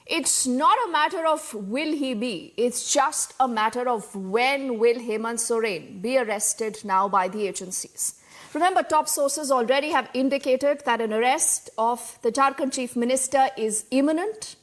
It's not a matter of will he be, it's just a matter of when will Hemant Soren be arrested now by the agencies. Remember, top sources already have indicated that an arrest of the Jharkhand Chief Minister is imminent.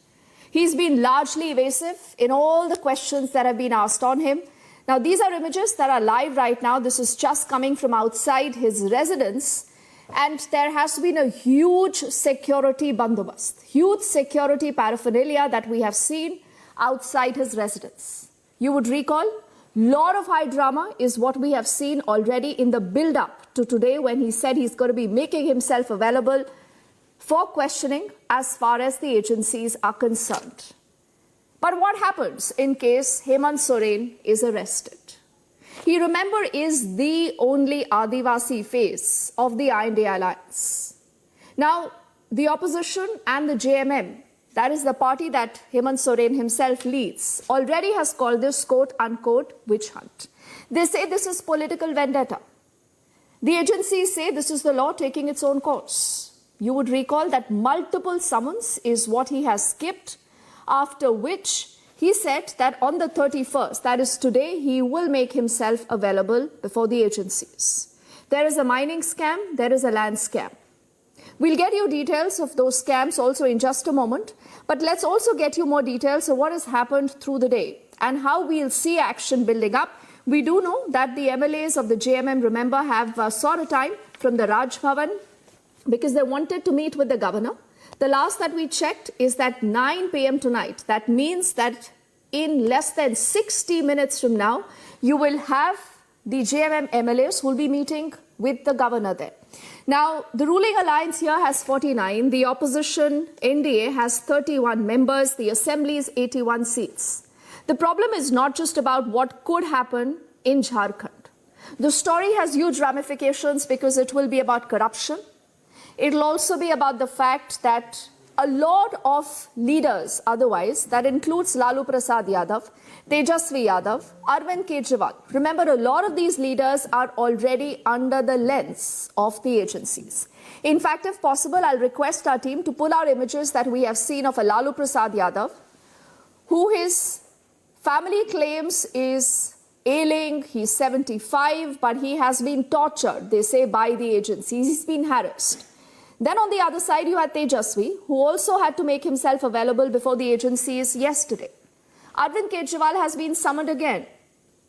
He's been largely evasive in all the questions that have been asked on him. Now, these are images that are live right now. This is just coming from outside his residence. And there has been a huge security bandobast, huge security paraphernalia that we have seen outside his residence. You would recall, lot of high drama is what we have seen already in the build-up to today when he said he's going to be making himself available for questioning as far as the agencies are concerned. But what happens in case Hemant Soren is arrested? He, remember, is the only Adivasi face of the INDI Alliance. Now, the opposition and the JMM, that is the party that Hemant Soren himself leads, already has called this quote-unquote witch hunt. They say this is political vendetta. The agencies say this is the law taking its own course. You would recall that multiple summons is what he has skipped, after which he said that on the 31st, that is today, he will make himself available before the agencies. There is a mining scam, there is a land scam. We'll get you details of those scams also in just a moment, but let's also get you more details of what has happened through the day and how we'll see action building up. We do know that the MLAs of the JMM, remember, have sought a time from the Raj Bhavan because they wanted to meet with the governor. The last that we checked is that 9 p.m. tonight. That means that in less than 60 minutes from now, you will have the JMM MLAs who will be meeting with the governor there. Now, the ruling alliance here has 49. The opposition, NDA, has 31 members. The assembly is 81 seats. The problem is not just about what could happen in Jharkhand. The story has huge ramifications because it will be about corruption. It'll also be about the fact that a lot of leaders otherwise, that includes Lalu Prasad Yadav, Tejasvi Yadav, Arvind Kejriwal. Remember, a lot of these leaders are already under the lens of the agencies. In fact, if possible, I'll request our team to pull out images that we have seen of a Lalu Prasad Yadav, who his family claims is ailing, he's 75, but he has been tortured, they say, by the agencies. He's been harassed. Then on the other side, you had Tejasvi, who also had to make himself available before the agencies yesterday. Arvind Kejriwal has been summoned again.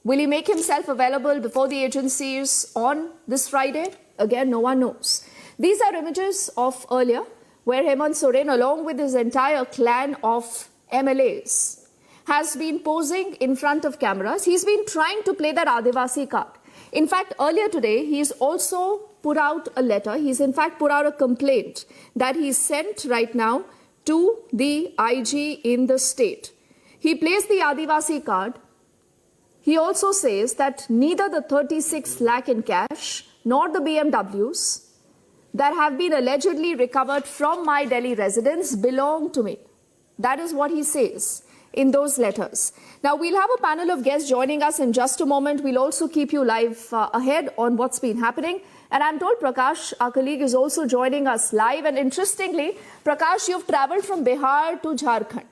Will he make himself available before the agencies on this Friday? Again, no one knows. These are images of earlier, where Hemant Soren, along with his entire clan of MLAs, has been posing in front of cameras. He's been trying to play that Adivasi card. In fact, earlier today, he's also put out a letter. He's in fact put out a complaint that he's sent right now to the IG in the state. He plays the Adivasi card. He also says that neither the 36 lakh in cash nor the BMWs that have been allegedly recovered from my Delhi residence belong to me. That is what he says in those letters. Now, we'll have a panel of guests joining us in just a moment. We'll also keep you live ahead on what's been happening. And I'm told Prakash, our colleague, is also joining us live. And interestingly, Prakash, you've traveled from Bihar to Jharkhand.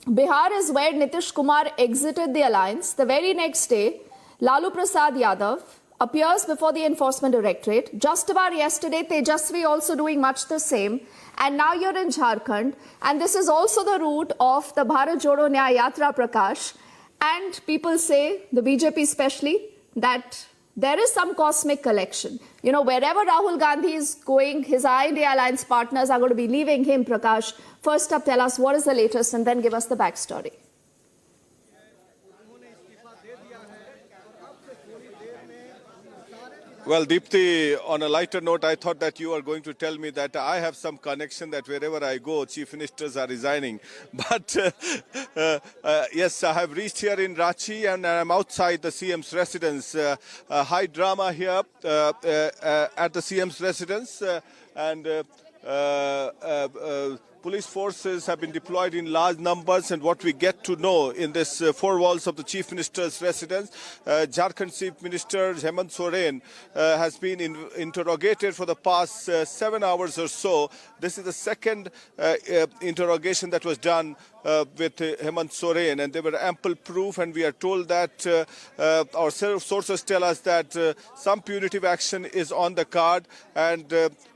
Bihar is where Nitish Kumar exited the alliance. The very next day, Lalu Prasad Yadav appears before the Enforcement Directorate. Just about yesterday, Tejasvi also doing much the same. And now you're in Jharkhand. And this is also the route of the Bharat Jodo Nyaya Yatra, Prakash. And people say, the BJP especially, that there is some cosmic collection. You know, wherever Rahul Gandhi is going, his INDI Alliance partners are going to be leaving him, Prakash. First up, tell us what is the latest and then give us the backstory. Well, Deepthi, on a lighter note, I thought that you were going to tell me that I have some connection that wherever I go, chief ministers are resigning. But yes, I have reached here in Ranchi and I'm outside the CM's residence. High drama here at the CM's residence. police forces have been deployed in large numbers, and what we get to know in this four walls of the Chief Minister's residence, Jharkhand Chief Minister Hemant Soren has been interrogated for the past 7 hours or so. This is the second interrogation that was done with Hemant Soren, and there were ample proof, and we are told that our sources tell us that some punitive action is on the card, and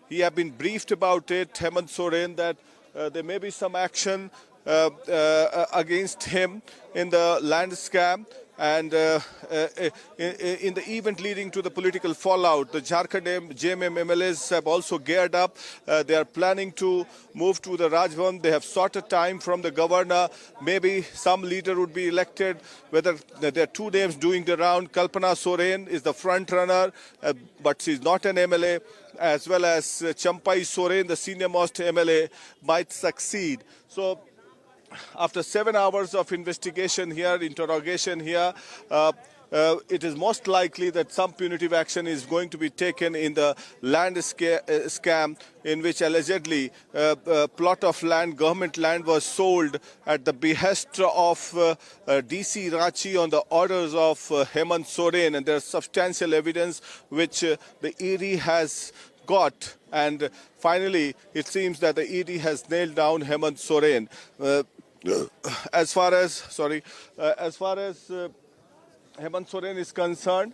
he have been briefed about it, Hemant Soren, that there may be some action against him in the land scam. And in the event leading to the political fallout, the Jharkhand JMM MLAs have also geared up. They are planning to move to the Rajbhavan. They have sought a time from the governor. Maybe some leader would be elected. Whether there are two names doing the round. Kalpana Soren is the front runner, but she's not an MLA, as well as Champai Soren, the senior most MLA, might succeed. So after 7 hours of investigation here, interrogation here, it is most likely that some punitive action is going to be taken in the land scam, in which allegedly a plot of land, government land, was sold at the behest of DC Ranchi on the orders of Hemant Soren, and there is substantial evidence which the ED has got, and finally it seems that the ED has nailed down Hemant Soren. As far as Hemant Soren is concerned,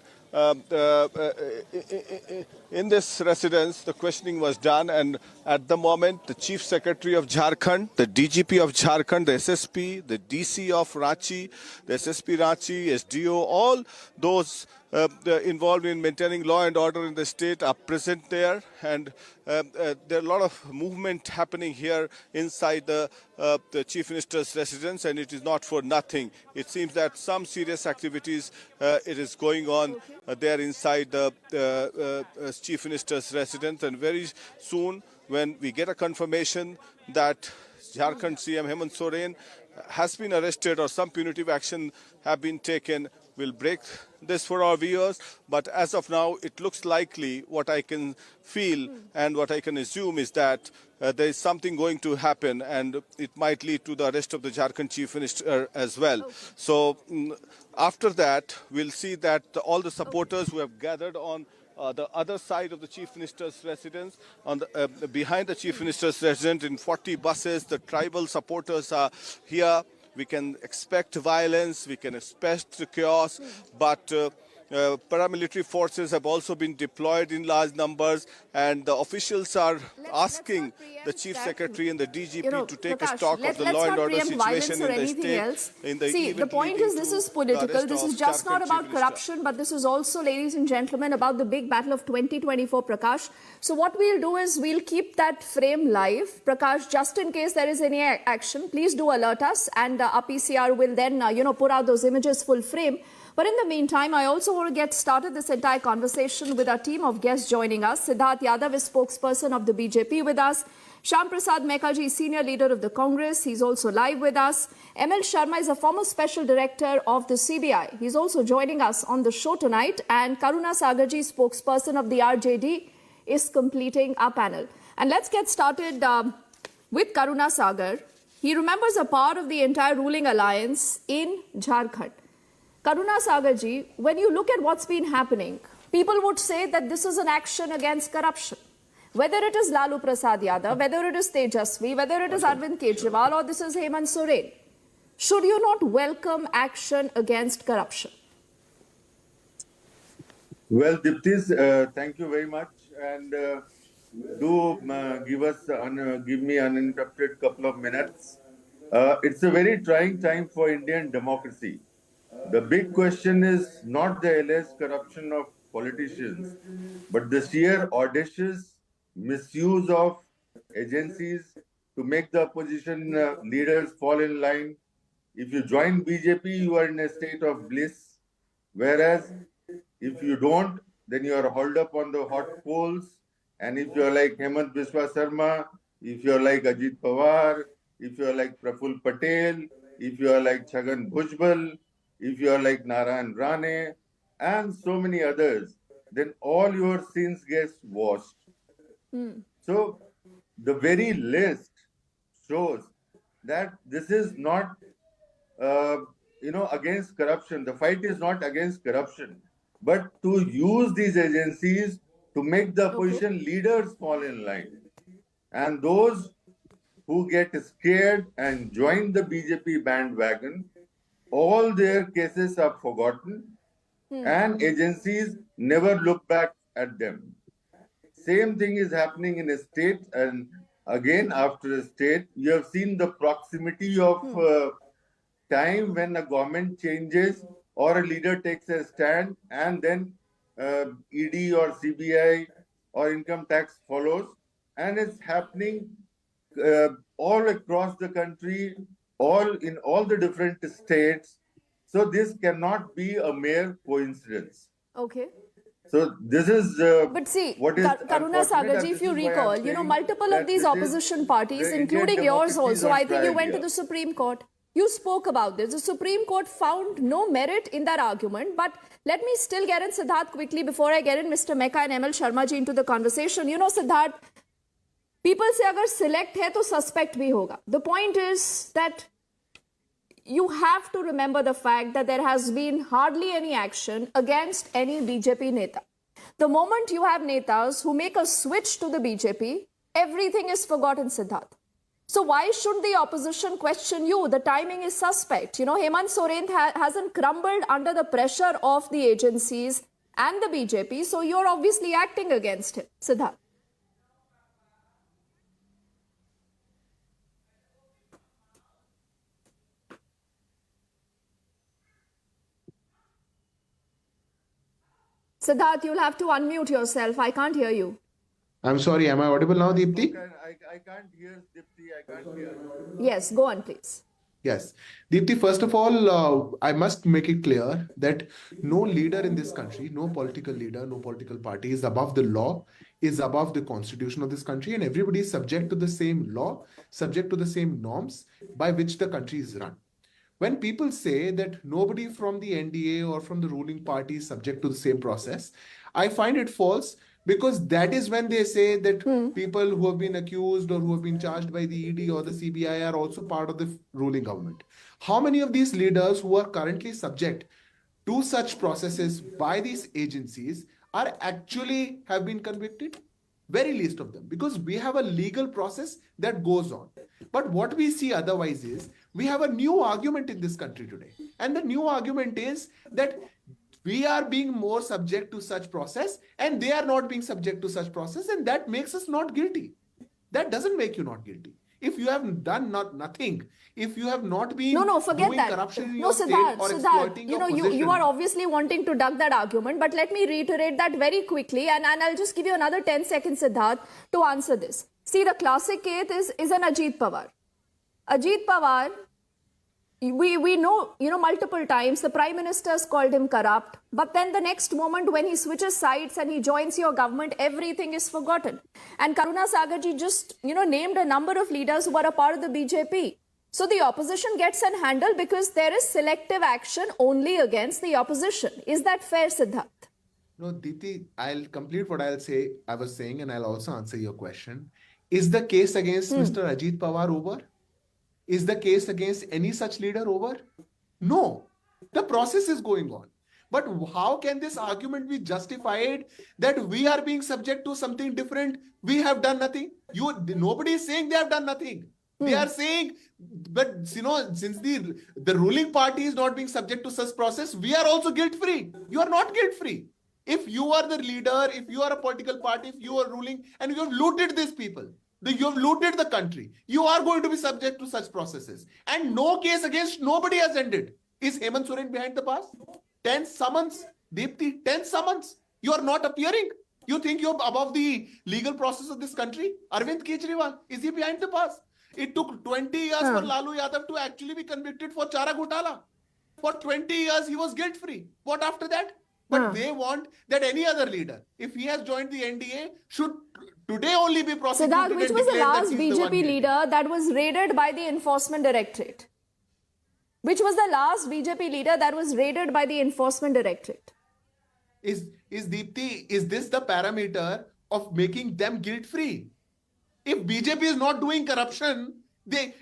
in this residence, the questioning was done, and at the moment, the Chief Secretary of Jharkhand, the DGP of Jharkhand, the SSP, the DC of Ranchi, the SSP Ranchi, SDO, all those involved in maintaining law and order in the state are present there, and there are a lot of movement happening here inside the Chief Minister's residence, and it is not for nothing. It seems that some serious activities it is going on there inside the Chief Minister's residence, and very soon, when we get a confirmation that Jharkhand CM Hemant Soren has been arrested or some punitive action have been taken, we'll break this for our viewers. But as of now, it looks likely, what I can feel and what I can assume is that there is something going to happen, and it might lead to the arrest of the Jharkhand Chief Minister as well. Okay. So after that, we'll see that all the supporters who have gathered on the other side of the Chief Minister's residence, on the, behind the Chief Minister's residence in 40 buses, the tribal supporters are here. We can expect violence, we can expect chaos, but paramilitary forces have also been deployed in large numbers, and the officials are asking the Chief Secretary and the DGP to take a stock of the law and order situation in the state. See, the point is, this is political. This is just not about corruption, but this is also, ladies and gentlemen, about the big battle of 2024, Prakash. So what we'll do is we'll keep that frame live, Prakash, just in case there is any action. Please do alert us, and our PCR will then, put out those images full frame. But in the meantime, I also want to get started this entire conversation with our team of guests joining us. Siddharth Yadav is spokesperson of the BJP with us. Shyam Prasad Mekhaji, senior leader of the Congress. He's also live with us. ML Sharma is a former special director of the CBI. He's also joining us on the show tonight. And Karuna Sagarji, spokesperson of the RJD, is completing our panel. And let's get started with Karuna Sagar. He remembers a part of the entire ruling alliance in Jharkhand. Karuna Sagarji, when you look at what's been happening, people would say that this is an action against corruption. Whether it is Lalu Prasad Yadav, whether it is Tejasvi, whether it is Arvind Kejriwal, or this is Hemant Soren, should you not welcome action against corruption? Well, Diptis, thank you very much, and do give me uninterrupted couple of minutes. It's a very trying time for Indian democracy. The big question is not the alleged corruption of politicians, but the sheer audacious misuse of agencies to make the opposition leaders fall in line. If you join BJP, you are in a state of bliss, whereas if you don't, then you are hauled up on the hot coals. And if you are like Hemant Biswa Sarma, if you are like Ajit Pawar, if you are like Praful Patel, if you are like Chhagan Bhujbal, if you are like Narayan Rane, and so many others, then all your sins get washed. So the very list shows that this is not, uh, against corruption. The fight is not against corruption, but to use these agencies to make the Okay. opposition leaders fall in line. And those who get scared and join the BJP bandwagon, all their cases are forgotten and agencies never look back at them. Same thing is happening in a state, and again, after a state, you have seen the proximity of time when a government changes or a leader takes a stand, and then ED or CBI or income tax follows, and it's happening all across the country, all in all the different states. So this cannot be a mere coincidence. Okay. So this is But see, what is Karuna unfortunate, Sagarji, and if this you is why I'm recall, saying multiple of that these this is opposition parties, the Indian including yours democracy is also, on I think you trial went to here. the Supreme Court. You spoke about this. The Supreme Court found no merit in that argument. But let me still get in Siddharth quickly before I get in Mr. Mecca and ML Sharma ji into the conversation. Siddharth, people say agar select hai to suspect bhi hoga. The point is that you have to remember the fact that there has been hardly any action against any BJP neta. The moment you have netas who make a switch to the BJP, everything is forgotten, Siddharth. So why should the opposition question you? The timing is suspect. Hemant Soren hasn't crumbled under the pressure of the agencies and the BJP, so you're obviously acting against him, Siddharth. Siddharth, you'll have to unmute yourself. I can't hear you. I'm sorry, am I audible now, Deepti? I can't hear Dipti. I can't hear. Yes, go on, please. Yes. Deepti, first of all, I must make it clear that no leader in this country, no political leader, no political party is above the law, is above the constitution of this country, and everybody is subject to the same law, subject to the same norms by which the country is run. When people say that nobody from the NDA or from the ruling party is subject to the same process, I find it false, because that is when they say that people who have been accused or who have been charged by the ED or the CBI are also part of the ruling government. How many of these leaders who are currently subject to such processes by these agencies are actually have been convicted? Very least of them, because we have a legal process that goes on. But what we see otherwise is we have a new argument in this country today. And the new argument is that we are being more subject to such process and they are not being subject to such process, and that makes us not guilty. That doesn't make you not guilty. If you have done nothing, if you have not been forget doing that. corruption in No, your state Siddharth, or exploiting your position. you are obviously wanting to duck that argument, but let me reiterate that very quickly, and I'll just give you another 10 seconds, Siddharth, to answer this. See, the classic case is an Ajit Pawar. Ajit Pawar, we know, multiple times the Prime Minister has called him corrupt, but then the next moment when he switches sides and he joins your government, everything is forgotten. And Karuna Sagarji just, named a number of leaders who were a part of the BJP. So the opposition gets an handle because there is selective action only against the opposition. Is that fair, Siddharth? No, Deepti, I'll complete what I was saying, and I'll also answer your question. Is the case against Mr. Ajit Pawar over? Is the case against any such leader over? No. The process is going on. But how can this argument be justified that we are being subject to something different? We have done nothing. Nobody is saying they have done nothing. They are saying, but since the ruling party is not being subject to such process, we are also guilt-free. You are not guilt-free. If you are the leader, if you are a political party, if you are ruling, and you have looted these people, you have looted the country, you are going to be subject to such processes. And no case against nobody has ended. Is Hemant Soren behind the bars? 10 summons, Deepti, 10 summons. You are not appearing. You think you're above the legal process of this country? Arvind Kejriwal, is he behind the bars? It took 20 years for Lalu Yadav to actually be convicted for Chara Ghotala. For 20 years, he was guilt-free. What after that? But they want that any other leader, if he has joined the NDA, should today only be prosecuted. Siddharth, which was the last BJP leader that was raided by the Enforcement Directorate? Which was the last BJP leader that was raided by the Enforcement Directorate? Is Deepti, is this the parameter of making them guilt-free? If BJP is not doing corruption,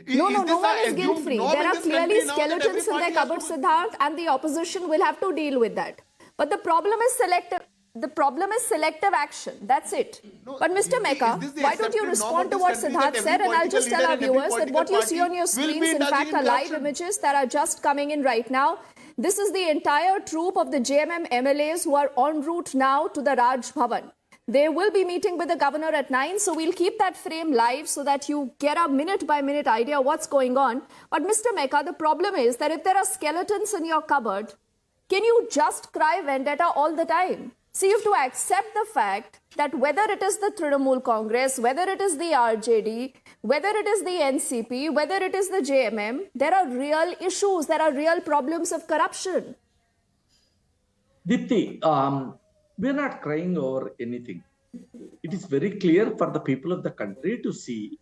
No, no one is guilt-free. There are clearly skeletons in their cupboard, Siddharth, and the opposition will have to deal with that. But the problem is selective. The problem is selective action. That's it. No, but Mr. Mecca, why don't you respond to what Siddharth said? And I'll just tell our viewers that what you see on your screens, in fact, are live images that are just coming in right now. This is the entire troop of the JMM MLAs who are en route now to the Raj Bhavan. They will be meeting with the governor at 9, so we'll keep that frame live so that you get a minute-by-minute idea what's going on. But Mr. Mecca, the problem is that if there are skeletons in your cupboard, can you just cry vendetta all the time? So you have to accept the fact that whether it is the Trinamool Congress, whether it is the RJD, whether it is the NCP, whether it is the JMM, there are real issues, there are real problems of corruption. Dipti, we're not crying over anything. It is very clear for the people of the country to see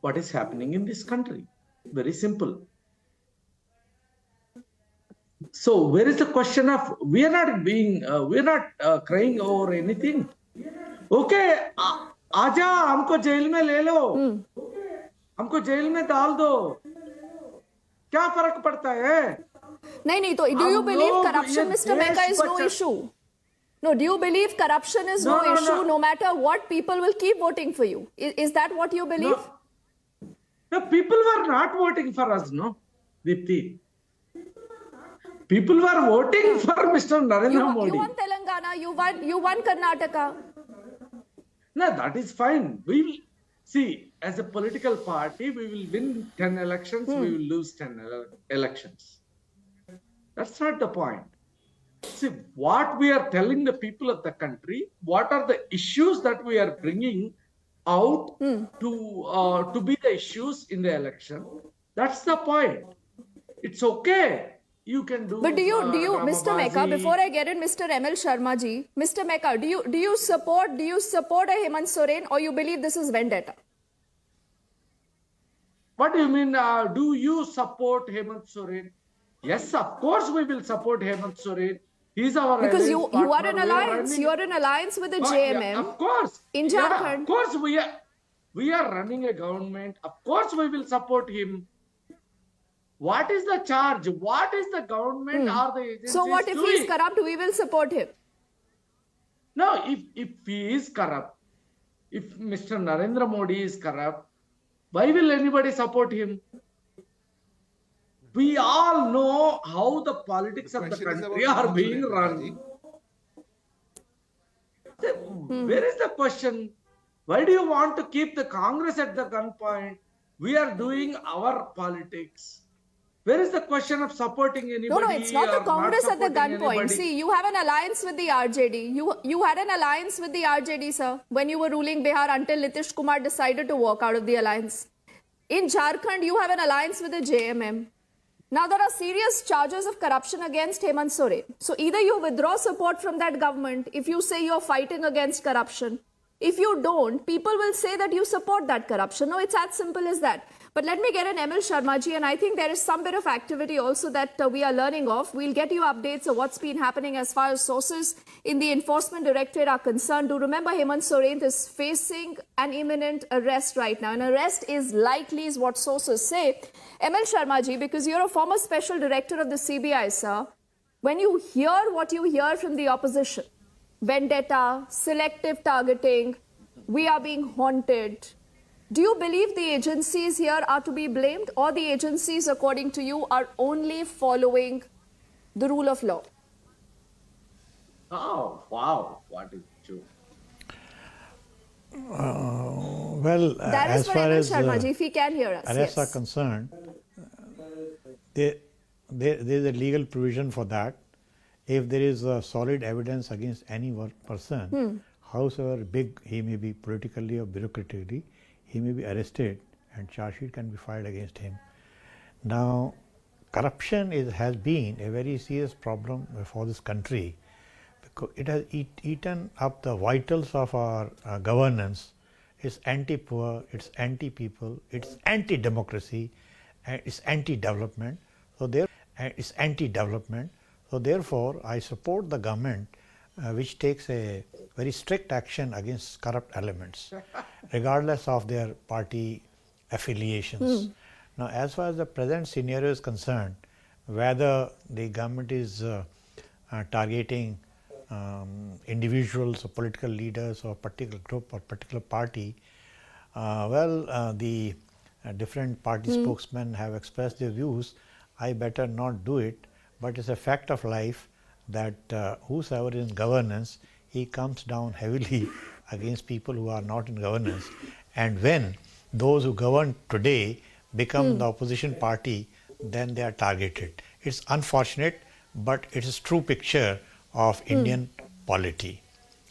what is happening in this country. Very simple. So where is the question of we are not crying over anything? Okay, आजा हमको jail में ले लो, हमको jail में डाल दो, क्या फर्क पड़ता है? नहीं तो do you believe corruption, Mr. Mecca, is no issue? No, do you believe corruption is no issue no matter what? People will keep voting for you. Is that what you believe? No, people were not voting for us, no, Dipti. People were voting for Mr. Narendra Modi. You won Telangana, you won Karnataka. No, that is fine. We will see, as a political party, we will win 10 elections, we will lose 10 elections. That's not the point. See, what we are telling the people of the country, what are the issues that we are bringing out to be the issues in the election. That's the point. It's okay. You can do. But do you, Mr. Mecca, before I get in, Mr. ML Sharma ji, Mr. Mecca, do you support a Hemant Soren, or you believe this is vendetta? What do you mean? Do you support Hemant Soren? Yes, of course we will support Hemant Soren. He's our because you are in alliance. You are in alliance with the JMM. Yeah, of course. In Jharkhand. Yeah, of course we are running a government. Of course we will support him. What is the charge? What is the government or the agencies So what if he is corrupt? We will support him. No, if he is corrupt, if Mr. Narendra Modi is corrupt, why will anybody support him? We all know how the politics of the country are being run. Where is the question? Why do you want to keep the Congress at the gunpoint? We are doing our politics. Where is the question of supporting anybody? No, it's not the Congress at the gunpoint. See, you have an alliance with the RJD. You had an alliance with the RJD, sir, when you were ruling Bihar until Nitish Kumar decided to walk out of the alliance. In Jharkhand, you have an alliance with the JMM. Now, there are serious charges of corruption against Hemant Soren. So, either you withdraw support from that government if you say you're fighting against corruption. If you don't, people will say that you support that corruption. No, it's as simple as that. But let me get an ML Sharma ji, and I think there is some bit of activity also that we are learning of. We'll get you updates of what's been happening as far as sources in the Enforcement Directorate are concerned. Do remember Hemant Soren is facing an imminent arrest right now. An arrest is likely, is what sources say. ML Sharma ji, because you're a former special director of the CBI, sir, when you hear what you hear from the opposition, vendetta, selective targeting, we are being haunted, do you believe the agencies here are to be blamed, or the agencies, according to you, are only following the rule of law? Oh, wow. What is true? Well, that as is for far ML as Sharma ji, if he can hear us. arrests Yes. are concerned, there is a legal provision for that. If there is solid evidence against any one person, howsoever big he may be politically or bureaucratically, he may be arrested and charge sheet can be filed against him. Now, corruption has been a very serious problem for this country because it has eaten up the vitals of our governance. It's anti-poor, it's anti-people, it's anti-democracy, and it's anti-development. So therefore, I support the government which takes a very strict action against corrupt elements, regardless of their party affiliations. Now, as far as the present scenario is concerned, whether the government is targeting individuals or political leaders or particular group or particular party, the different party spokesmen have expressed their views. I better not do it, but it's a fact of life that whosoever is in governance, he comes down heavily against people who are not in governance. And when those who govern today become the opposition party, then they are targeted. It's unfortunate, but it is true picture of Indian polity.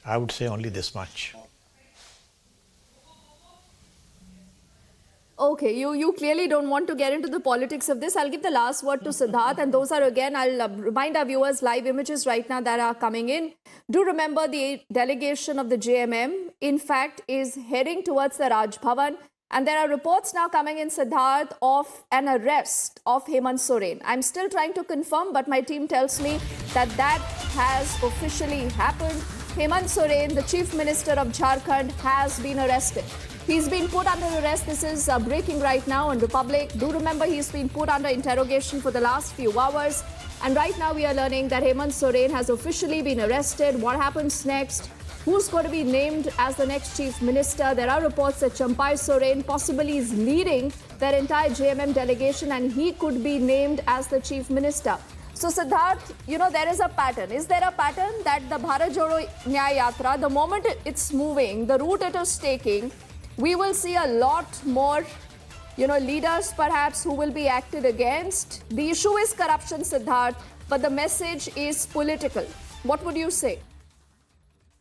I would say only this much. Okay, you clearly don't want to get into the politics of this. I'll give the last word to Siddharth, and those are again, I'll remind our viewers, live images right now that are coming in. Do remember the delegation of the JMM, in fact, is heading towards the Raj Bhavan, and there are reports now coming in, Siddharth, of an arrest of Hemant Soren. I'm still trying to confirm, but my team tells me that that has officially happened. Hemant Soren, the Chief Minister of Jharkhand, has been arrested. He's been put under arrest. This is breaking right now on Republic. Do remember, he's been put under interrogation for the last few hours. And right now we are learning that Hemant Soren has officially been arrested. What happens next? Who's going to be named as the next chief minister? There are reports that Cries Soren possibly is leading their entire JMM delegation, and he could be named as the chief minister. So Siddharth, there is a pattern. Is there a pattern that the Bharat Jodo Nyaya Yatra, the moment it's moving, the route it is taking, we will see a lot more, leaders perhaps who will be acted against? The issue is corruption, Siddharth, but the message is political. What would you say?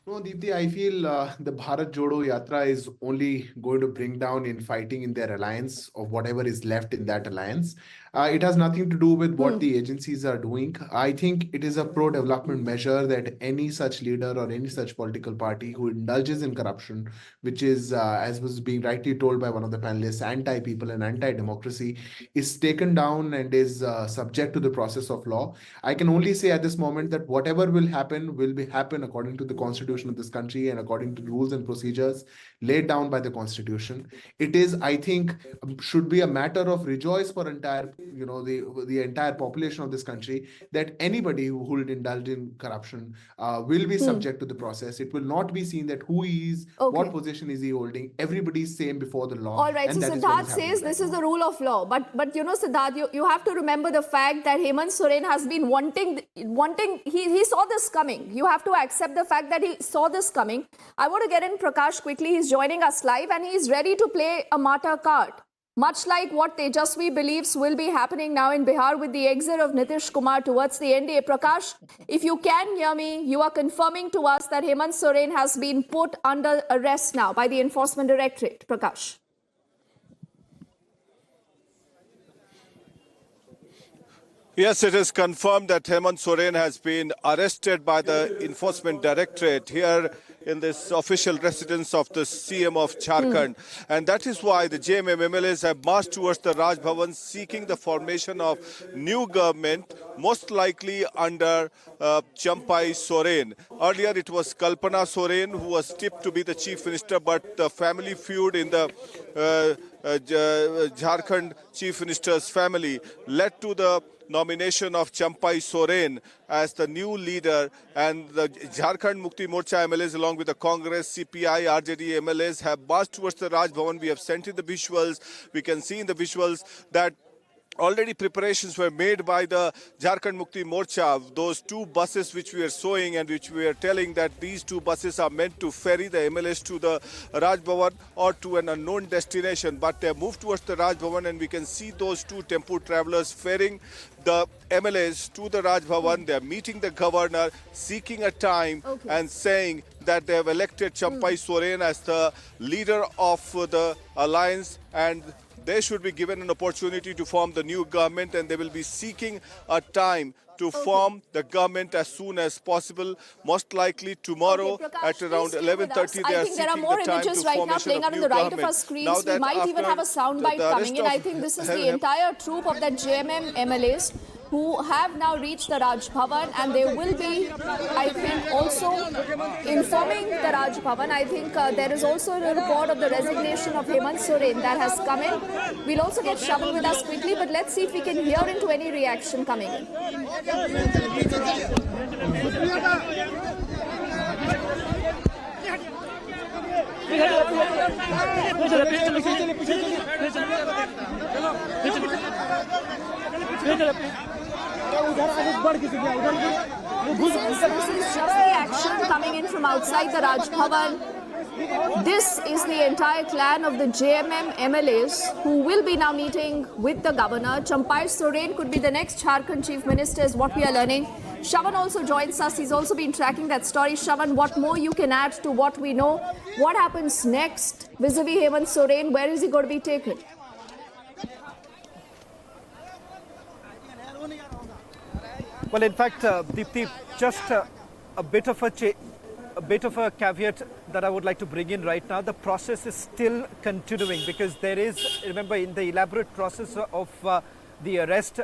No, Deepthi, I feel the Bharat Jodo Yatra is only going to bring down infighting in their alliance, or whatever is left in that alliance. It has nothing to do with what the agencies are doing. I think it is a pro-development measure that any such leader or any such political party who indulges in corruption, which is, as was being rightly told by one of the panelists, anti-people and anti-democracy, is taken down and is subject to the process of law. I can only say at this moment that whatever will happen according to the constitution of this country and according to the rules and procedures laid down by the constitution. It is, I think, should be a matter of rejoice for the entire population of this country, that anybody who would indulge in corruption will be subject to the process. It will not be seen that who he is, what position is he holding. Everybody is same before the law. All right, so Siddharth says this is the rule of law. But Siddharth, you have to remember the fact that Hemant Soren has been wanting, he saw this coming. You have to accept the fact that he saw this coming. I want to get in Prakash quickly. He's joining us live and he's ready to play a martyr card. Much like what Tejasvi believes will be happening now in Bihar with the exit of Nitish Kumar towards the NDA. Prakash, if you can hear me, you are confirming to us that Hemant Soren has been put under arrest now by the Enforcement Directorate. Prakash. Yes, it is confirmed that Hemant Soren has been arrested by the Enforcement Directorate here in this official residence of the CM of Jharkhand. And that is why the JMM MLAs have marched towards the Raj Bhavan seeking the formation of new government, most likely under Cries Soren. Earlier it was Kalpana Soren who was tipped to be the chief minister, but the family feud in the Jharkhand chief minister's family led to the nomination of Cries Soren as the new leader, and the Jharkhand Mukti Morcha MLAs along with the Congress, CPI, RJD MLAs have marched towards the Raj Bhavan. We have sent in the visuals. We can see in the visuals that already preparations were made by the Jharkhand Mukti Morcha. Those two buses which we are showing and which we are telling that these two buses are meant to ferry the MLAs to the Raj Bhavan or to an unknown destination. But they moved towards the Raj Bhavan and we can see those two tempo travelers ferrying the MLAs to the Raj Bhavan. They are meeting the governor, seeking a time and saying that they have elected Crais Soren as the leader of the alliance, and they should be given an opportunity to form the new government, and they will be seeking a time to form the government as soon as possible. Most likely tomorrow at around 11:30 they are seeking the time to formation of new government. I think there are more images right now playing out on the right of our screens. We might even have a soundbite coming in. I think this is the entire troop of that JMM MLAs who have now reached the Raj Bhavan, and they will be, I think, also informing the Raj Bhavan. I think there is also a report of the resignation of Hemant Soren that has come in. We'll also get Shavan with us quickly, but let's see if we can hear into any reaction coming in. This is just the action coming in from outside the Raj Bhavan. This is the entire clan of the JMM MLAs who will be now meeting with the governor. Cries Soren could be the next Jharkhand chief minister is what we are learning. Shavan also joins us. He's also been tracking that story. Shavan, what more you can add to what we know? What happens next vis-a-vis Hemant Soren? Where is he going to be taken? Well, in fact, Deepthi, just a bit of a caveat that I would like to bring in right now. The process is still continuing because there is, remember, in the elaborate process of the arrest,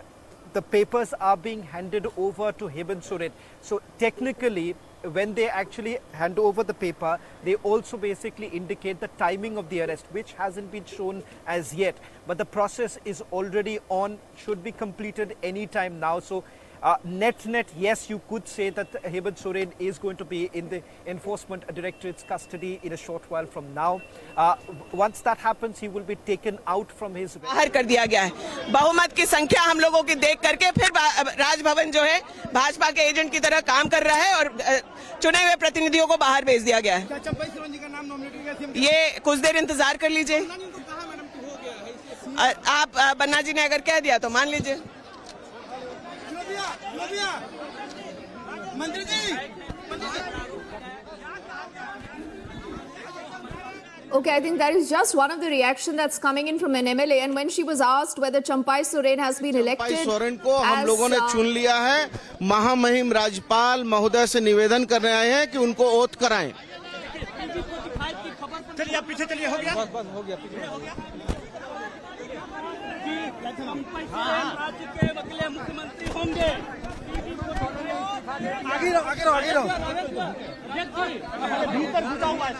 the papers are being handed over to Hemant Soren. So technically, when they actually hand over the paper, they also basically indicate the timing of the arrest, which hasn't been shown as yet. But the process is already on, should be completed any time now. So net, yes, you could say that Hemant Soren is going to be in the Enforcement Directorate's custody in a short while from now. Once that happens, he will be taken out from his... बाहर कर दिया गया है। बहुमत की संख्या हम लोगों की देख करके फिर राजभवन जो है भाजपा के एजेंट की तरह काम कर रहा है और चुने हुए प्रतिनिधियों को बाहर भेज दिया गया है। ये कुछ देर इंतजार कर लीजिए। आप बन्ना जी ने अगर कह दिया तो मान लीजिए। Okay, I think that is just one of the reaction that's coming in from an MLA. And when she was asked whether Cries Soren has been elected, Soren को हम लोगों ने चुन लिया है। महामहिम राज्यपाल महोदय से निवेदन करने आए हैं कि उनको ओथ कराएं। चलिए आप पीछे चलिए, हो गया? हो गया। राज्य के अगले मुख्यमंत्री होंगे। आगे रहो। भीतर घुसा हुआ है।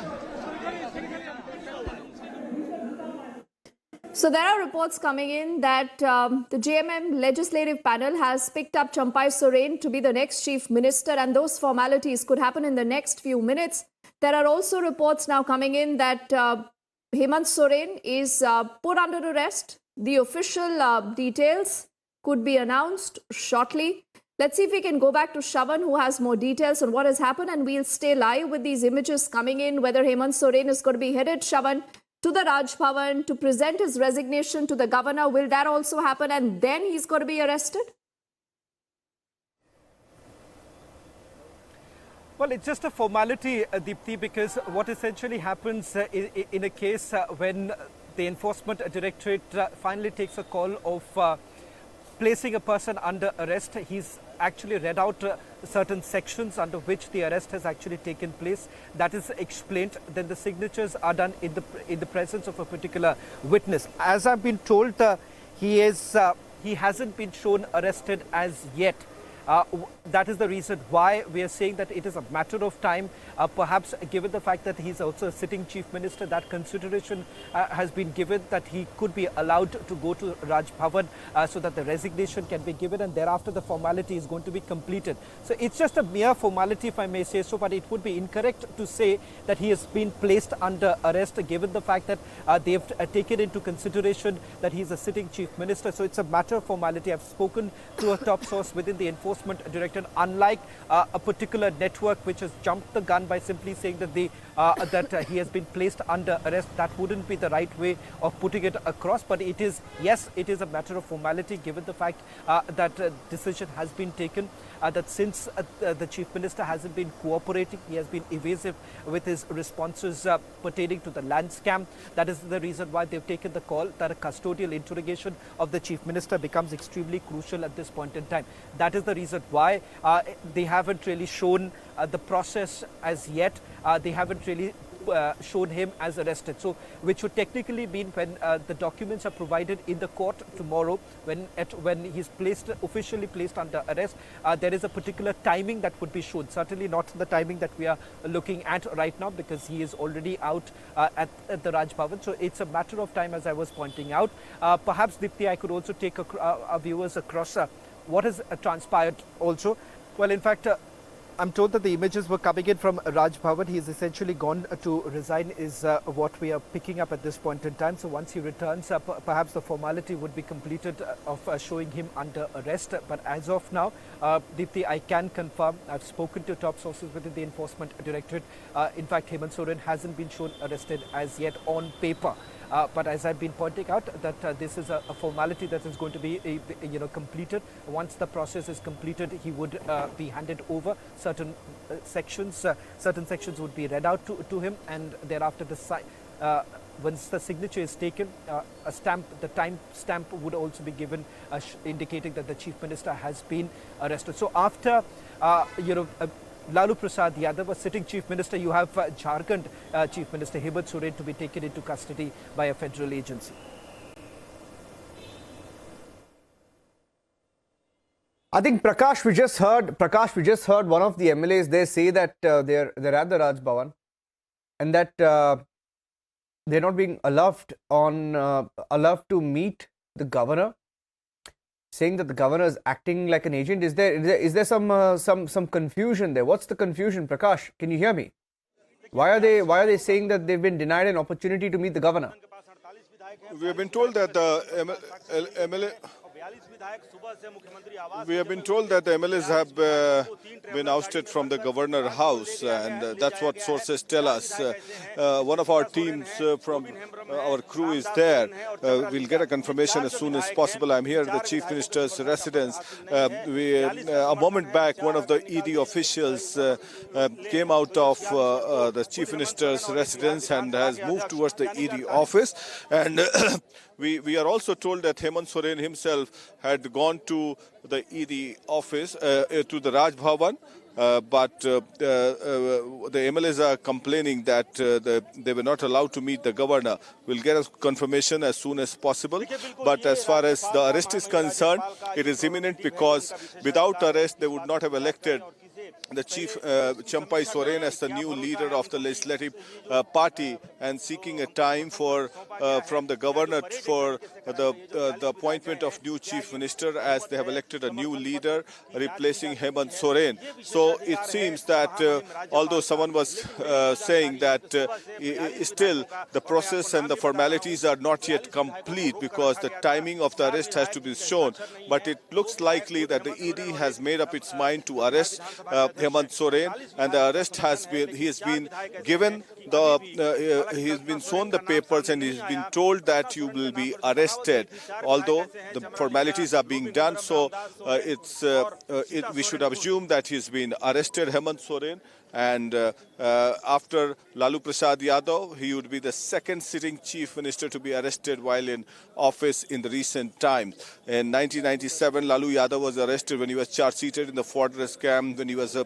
So there are reports coming in that the JMM legislative panel has picked up Crais Soren to be the next chief minister, and those formalities could happen in the next few minutes. There are also reports now coming in that Hemant Soren is put under arrest. The official details could be announced shortly. Let's see if we can go back to Shavan, who has more details on what has happened, and we'll stay live with these images coming in, whether Hemant Soren is going to be headed, Shavan, to the Raj Bhavan to present his resignation to the governor. Will that also happen, and then he's going to be arrested? Well, it's just a formality, Deepthi, because what essentially happens in a case when the Enforcement Directorate finally takes a call of placing a person under arrest, he's actually read out certain sections under which the arrest has actually taken place. That is explained. Then the signatures are done in the presence of a particular witness. As I've been told, he hasn't been shown arrested as yet. That is the reason why we are saying that it is a matter of time. Perhaps given the fact that he's also a sitting chief minister, that consideration has been given that he could be allowed to go to Raj Bhavan so that the resignation can be given, and thereafter the formality is going to be completed. So it's just a mere formality, if I may say so, but it would be incorrect to say that he has been placed under arrest given the fact that they've taken into consideration that he's a sitting chief minister. So it's a matter of formality. I've spoken to a top source within the Enforcement Directorate. Unlike a particular network which has jumped the gun by simply saying that he has been placed under arrest, that wouldn't be the right way of putting it across. But it is, yes, it is a matter of formality given the fact that decision has been taken, that since the chief minister hasn't been cooperating, he has been evasive with his responses pertaining to the land scam. That is the reason why they've taken the call that a custodial interrogation of the chief minister becomes extremely crucial at this point in time. That is the reason why they haven't really shown the process as yet. They haven't really shown him as arrested. So, which would technically mean when the documents are provided in the court tomorrow, when he's officially placed under arrest, there is a particular timing that would be shown. Certainly not the timing that we are looking at right now, because he is already out at the Raj Bhavan. So it's a matter of time, as I was pointing out. Perhaps, Dipti, I could also take our viewers across what has transpired also. Well, in fact, I'm told that the images were coming in from Raj Bhavan. He has essentially gone to resign, is what we are picking up at this point in time. So once he returns, perhaps the formality would be completed of showing him under arrest. But as of now, Deepthi, I can confirm, I've spoken to top sources within the Enforcement Directorate. In fact, Hemant Soren hasn't been shown arrested as yet on paper. But as I've been pointing out, that this is a formality that is going to be completed. Once the process is completed, he would be handed over. Certain sections would be read out to him, and thereafter once the signature is taken, the time stamp would also be given, indicating that the Chief Minister has been arrested. So after Lalu Prasad Yadav, a sitting Chief Minister, you have Jharkhand Chief Minister Hemant Soren to be taken into custody by a federal agency. I think Prakash, we just heard one of the MLAs. They say that they're at the Raj Bhavan, and that they're not being allowed to meet the governor, saying that the governor is acting like an agent. Is there some confusion there? What's the confusion, Prakash? Can you hear me? Why are they saying that they've been denied an opportunity to meet the governor? We have been told that the MLA. We have been told that the MLAs have been ousted from the governor house, and that's what sources tell us. One of our teams from our crew is there. We'll get a confirmation as soon as possible. I'm here at the Chief Minister's residence. A moment back, one of the ED officials came out of the Chief Minister's residence and has moved towards the ED office. And we are also told that Hemant Soren himself had gone to the ED office, to the Raj Bhavan, but the MLAs are complaining that they were not allowed to meet the governor. We'll get a confirmation as soon as possible. But as far as the arrest is concerned, it is imminent, because without arrest, they would not have elected the Chief Champai Soren as the new leader of the legislative party, and seeking a time from the governor for the appointment of new Chief Minister, as they have elected a new leader replacing Hemant Soren. So it seems that although someone was saying that still the process and the formalities are not yet complete, because the timing of the arrest has to be shown, but it looks likely that the ED has made up its mind to arrest Hemant Soren, and the arrest he has been shown the papers, and he's been told that you will be arrested, although the formalities are being done. So we should assume that he's been arrested, Hemant Soren. And after Lalu Prasad Yadav, he would be the second sitting Chief Minister to be arrested while in office in the recent times. In 1997, Lalu Yadav was arrested when he was charge-seated in the fortress scam, when he was a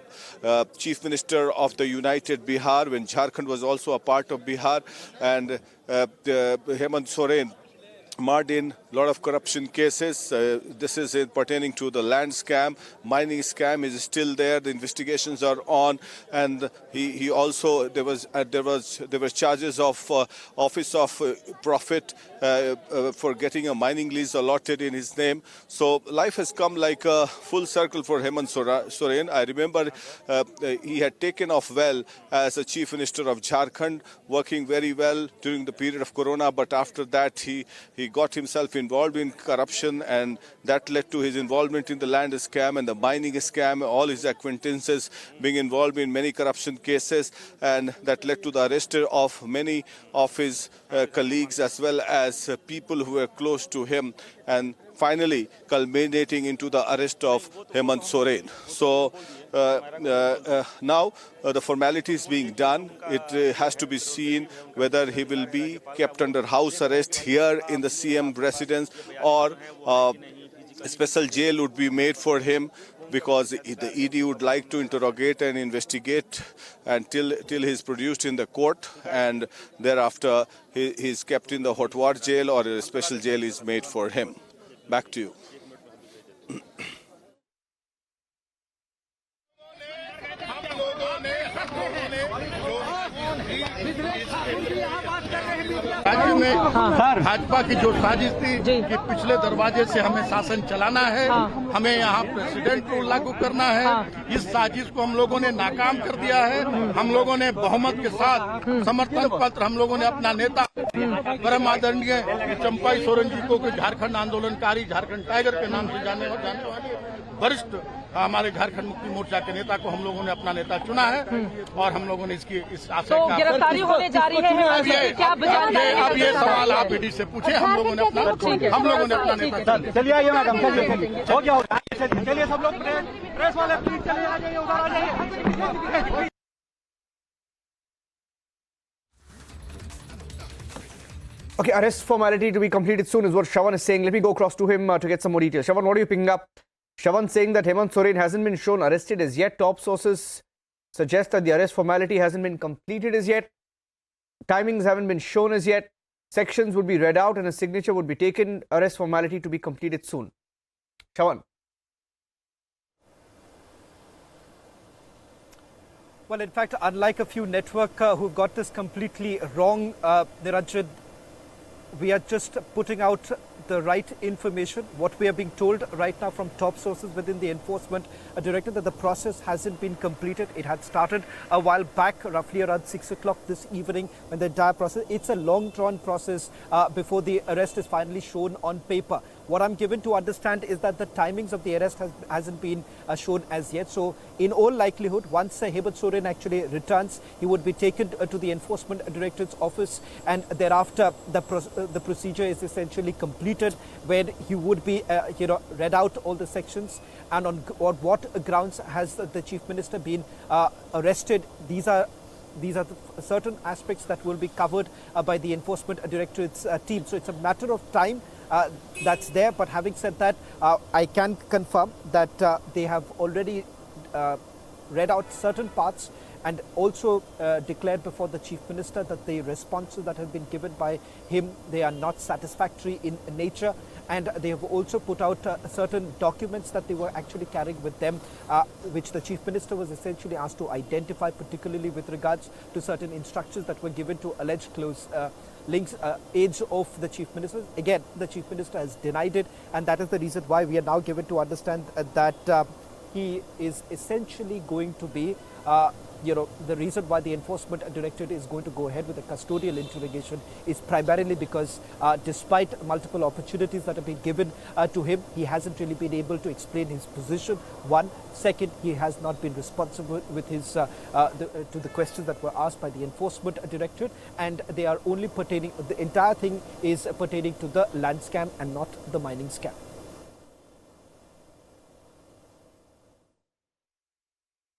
Chief Minister of the United Bihar, when Jharkhand was also a part of Bihar. And Hemant Soren marred in a lot of corruption cases. This is pertaining to the land scam. Mining scam is still there. The investigations are on, and he also there were charges of office of profit for getting a mining lease allotted in his name. So life has come like a full circle for Hemant Soren. I remember he had taken off well as a Chief Minister of Jharkhand, working very well during the period of Corona, but after that he got himself involved in corruption, and that led to his involvement in the land scam and the mining scam, all his acquaintances being involved in many corruption cases, and that led to the arrest of many of his colleagues as well as people who were close to him, and finally culminating into the arrest of Hemant Soren. So now the formalities being done. It has to be seen whether he will be kept under house arrest here in the CM residence, or a special jail would be made for him. because the ED would like to interrogate and investigate until he's produced in the court, and thereafter he's kept in the hot water jail or a special jail is made for him. Back to you. राज्य में भाजपा की जो साजिश थी कि पिछले दरवाजे से हमें शासन चलाना है, हमें यहाँ प्रेसिडेंट रूल लागू करना है, इस साजिश को हम लोगों ने नाकाम कर दिया है। हम लोगों ने बहुमत के साथ समर्थन पत्र हम लोगों ने अपना नेता परम आदरणीय चंपाई सोरेन जी को झारखंड आंदोलनकारी, झारखंड टाइगर के नाम से जाने वाले वरिष्ठ हमारे झारखंड मुक्ति मोर्चा के नेता को हम लोगों ने अपना नेता चुना है और हम लोगों ने इस आशय तो गिरफ्तारी होने जा रही है। अब ये सवाल आप ईडी से पूछे। हम लोगों ने अपना नेता चलिए आइए मैडम, हो गया चलिए सब लोग प्रेस वाले प्लीज चलिए आ जाइए, उधर आ जाइए। Okay, arrest formality to be completed soon is what Shravan is saying. Let me go across to him to get some more details. Shravan, what are you picking up? Shravan saying that Hemant Soren hasn't been shown arrested as yet. Top sources suggest that the arrest formality hasn't been completed as yet. Timings haven't been shown as yet. Sections would be read out and a signature would be taken. Arrest formality to be completed soon. Shravan. Well, in fact, unlike a few network who've got this completely wrong, Niranjan, we are just putting out the right information. What we are being told right now from top sources within the Enforcement Directorate, that the process hasn't been completed. It had started a while back, roughly around 6 o'clock this evening, when the entire process, it's a long drawn process before the arrest is finally shown on paper. What I'm given to understand is that the timings of the arrest hasn't been shown as yet. So in all likelihood, once Hemant Soren actually returns, he would be taken to the Enforcement Directorate's office, and thereafter the procedure is essentially completed, where he would be read out all the sections and on what grounds has the Chief Minister been arrested. These are the certain aspects that will be covered by the Enforcement Directorate's team. So it's a matter of time that's there. But having said that, I can confirm that they have already read out certain parts and also declared before the Chief Minister that the responses that have been given by him, they are not satisfactory in nature, and they have also put out certain documents that they were actually carrying with them, which the Chief Minister was essentially asked to identify, particularly with regards to certain instructions that were given to alleged close links, aides of the Chief Minister. Again, the Chief Minister has denied it, and that is the reason why we are now given to understand that he is essentially going to be the reason why the Enforcement Directorate is going to go ahead with a custodial interrogation is primarily because despite multiple opportunities that have been given to him, he hasn't really been able to explain his position. One. Second, he has not been responsible with his to the questions that were asked by the Enforcement Directorate, and they are only pertaining, the entire thing is pertaining to the land scam and not the mining scam.